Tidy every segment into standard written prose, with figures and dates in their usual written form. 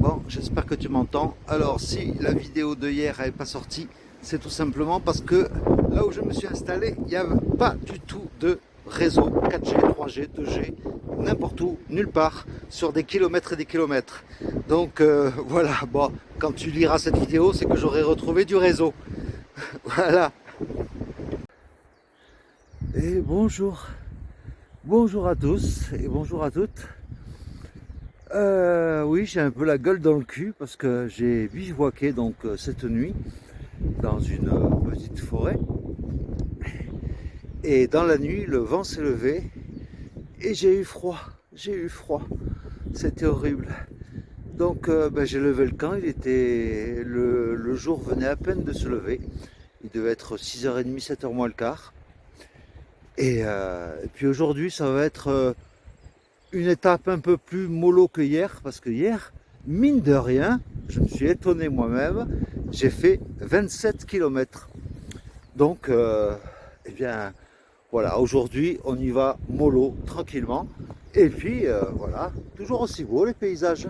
Bon, j'espère que tu m'entends. Alors, si la vidéo de hier n'est pas sortie, c'est tout simplement parce que là où je me suis installé, il n'y a pas du tout de réseau 4G, 3G, 2G, n'importe où, nulle part, sur des kilomètres et des kilomètres. Donc voilà, bon, quand tu liras cette vidéo, c'est que j'aurai retrouvé du réseau. Voilà. Et bonjour. Bonjour à tous et bonjour à toutes. Oui, j'ai un peu la gueule dans le cul parce que j'ai bivouaqué donc cette nuit dans une petite forêt. Et dans la nuit, le vent s'est levé et j'ai eu froid. J'ai eu froid. C'était horrible. Donc j'ai levé le camp. Il était le jour venait à peine de se lever. Il devait être 6h30, 7h moins le quart. Et puis aujourd'hui, ça va être une étape un peu plus mollo que hier, parce que hier, mine de rien, je me suis étonné moi-même, j'ai fait 27 km. Donc, eh bien, voilà, aujourd'hui, on y va mollo, tranquillement. Et puis, voilà, toujours aussi beau les paysages.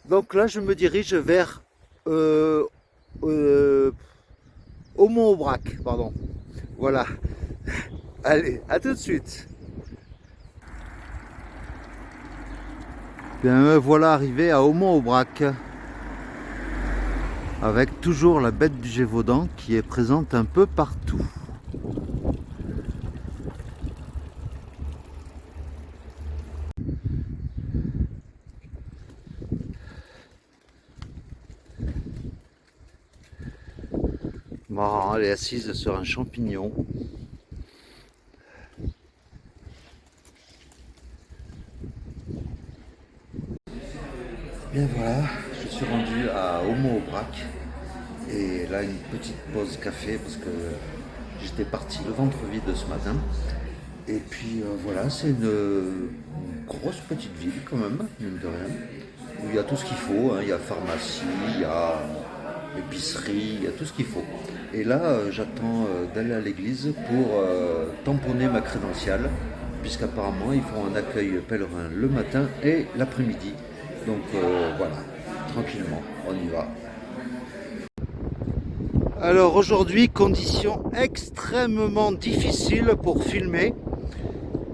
Donc là, je me dirige vers Aumont-Aubrac, pardon. Voilà. Allez, à tout de suite. Bien, me voilà arrivé à Aumont-Aubrac avec toujours la bête du Gévaudan qui est présente un peu partout. Marrant, elle est assise sur un champignon. Bien voilà, je suis rendu à Aumont-Aubrac et là une petite pause café parce que j'étais parti le ventre vide ce matin. Et puis voilà, c'est une grosse petite ville quand même, mine de rien, où il y a tout ce qu'il faut, hein. Il y a pharmacie, il y a épicerie, il y a tout ce qu'il faut. Et là, j'attends d'aller à l'église pour tamponner ma crédentiale, puisqu'apparemment ils font un accueil pèlerin le matin et l'après-midi. Donc voilà, tranquillement, on y va. Alors aujourd'hui, conditions extrêmement difficiles pour filmer,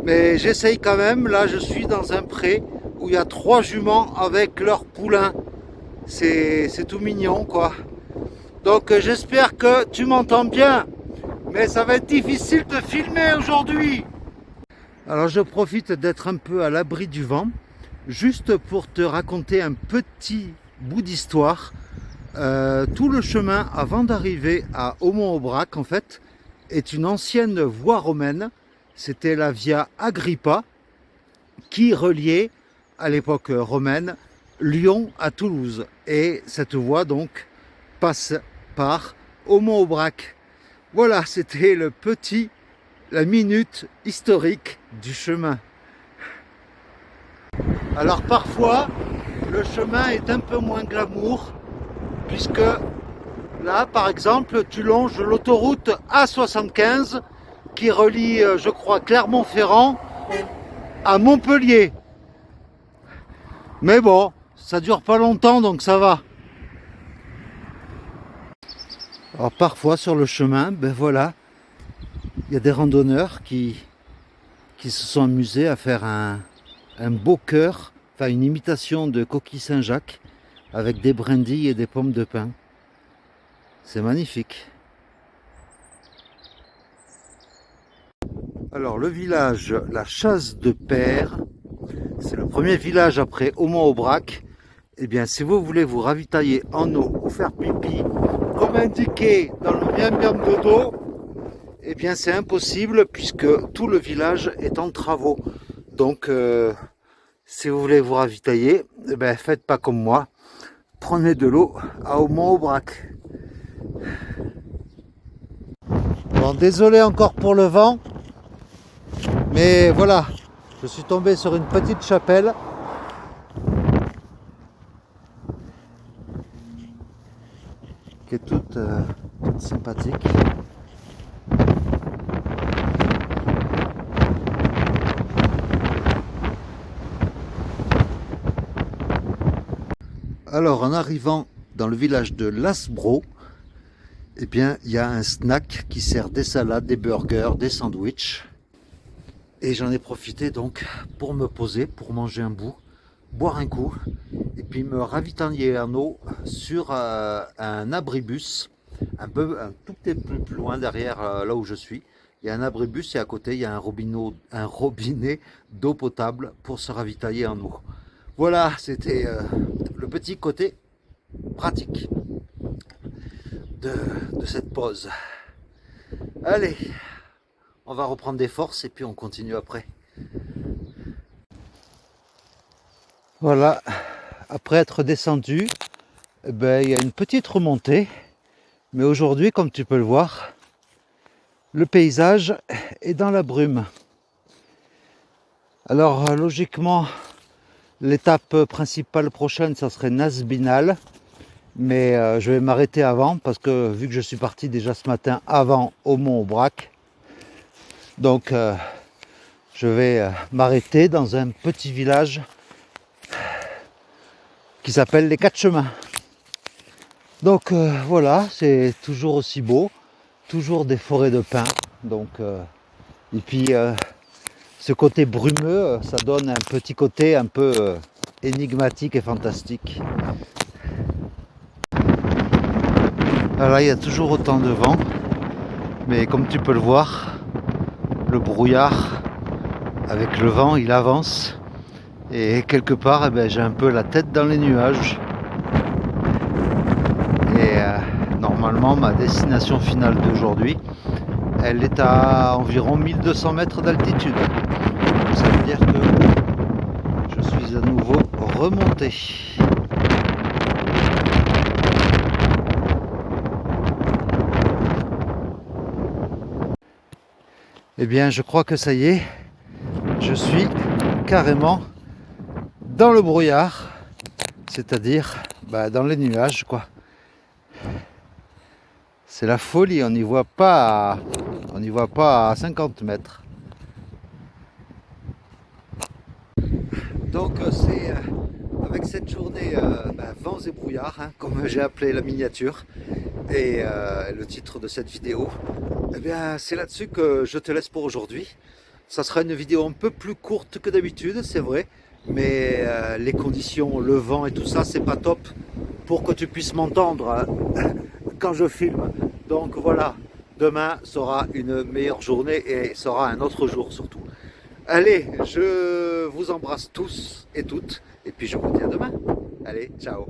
mais j'essaye quand même. Là, je suis dans un pré où il y a 3 juments avec leurs poulains. C'est tout mignon, quoi. Donc j'espère que tu m'entends bien, mais ça va être difficile de filmer aujourd'hui. Alors je profite d'être un peu à l'abri du vent, juste pour te raconter un petit bout d'histoire. Tout le chemin avant d'arriver à Aumont-Aubrac, en fait, est une ancienne voie romaine. C'était la Via Agrippa qui reliait, à l'époque romaine, Lyon à Toulouse. Et cette voie donc passe par Aumont-Aubrac. Voilà, c'était la minute historique du chemin. Alors parfois, le chemin est un peu moins glamour, puisque là, par exemple, tu longes l'autoroute A75 qui relie, je crois, Clermont-Ferrand à Montpellier. Mais bon, ça dure pas longtemps, donc ça va. Alors parfois sur le chemin, ben voilà, il y a des randonneurs qui se sont amusés à faire un beau cœur, enfin une imitation de coquille Saint-Jacques avec des brindilles et des pommes de pin. C'est magnifique. Alors le village La Chasse-de-Père, c'est le premier village après Aumont-Aubrac. Eh bien, si vous voulez vous ravitailler en eau ou faire pipi, comme indiqué dans le miam miam dodo, eh bien c'est impossible puisque tout le village est en travaux. Donc, si vous voulez vous ravitailler, eh bien, faites pas comme moi. Prenez de l'eau à Aumont-Aubrac. Bon, désolé encore pour le vent, mais voilà, je suis tombé sur une petite chapelle. Qui est toute sympathique. Alors, en arrivant dans le village de Lasbro, eh bien, il y a un snack qui sert des salades, des burgers, des sandwichs. Et j'en ai profité donc pour me poser, pour manger un bout, boire un coup, et puis me ravitailler en eau sur un abribus, un tout petit peu plus loin derrière là où je suis. Il y a un abribus et à côté il y a un robinet d'eau potable pour se ravitailler en eau. Voilà, c'était le petit côté pratique de cette pause. Allez, on va reprendre des forces et puis on continue après. Voilà, après être descendu, eh ben, il y a une petite remontée. Mais aujourd'hui, comme tu peux le voir, le paysage est dans la brume. Alors logiquement, l'étape principale prochaine, ça serait Nasbinal. Mais je vais m'arrêter avant parce que vu que je suis parti déjà ce matin avant au Mont-Aubrac, donc je vais m'arrêter dans un petit village qui s'appelle les Quatre Chemins. Donc voilà, c'est toujours aussi beau, toujours des forêts de pins. Donc, et puis ce côté brumeux, ça donne un petit côté un peu énigmatique et fantastique. Alors là, il y a toujours autant de vent, mais comme tu peux le voir, le brouillard avec le vent, il avance. Et quelque part, eh ben, j'ai un peu la tête dans les nuages. Et normalement, ma destination finale d'aujourd'hui, elle est à environ 1200 mètres d'altitude. Ça veut dire que je suis à nouveau remonté. Eh bien, je crois que ça y est, je suis carrément dans le brouillard, c'est-à-dire dans les nuages, quoi. C'est la folie, on n'y voit pas à 50 mètres. Donc c'est avec cette journée vents et brouillard, hein, comme j'ai appelé la miniature et le titre de cette vidéo, eh bien c'est là-dessus que je te laisse pour aujourd'hui. Ça sera une vidéo un peu plus courte que d'habitude, c'est vrai, mais les conditions, le vent et tout ça, c'est pas top pour que tu puisses m'entendre quand je filme. Donc voilà, demain sera une meilleure journée et sera un autre jour surtout. Allez, je vous embrasse tous et toutes et puis je vous dis à demain. Allez, ciao.